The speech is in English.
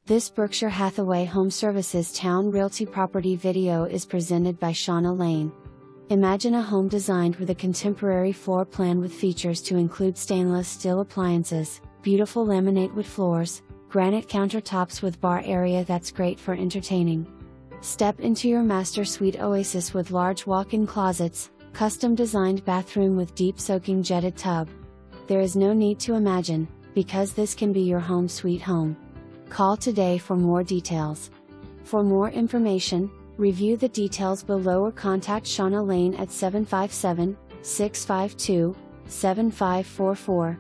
This Berkshire Hathaway HomeServices Towne Realty property video is presented by Shauna Lane. Imagine a home designed with a contemporary floor plan with features to include stainless steel appliances, beautiful laminate wood floors, granite countertops with bar area that's great for entertaining. Step into your master suite oasis with large walk-in closets, custom designed bathroom with deep soaking jetted tub. There is no need to imagine, because this can be your home sweet home. Call today for more details. For more information, review the details below or contact Shauna Lane at 757-652-7544.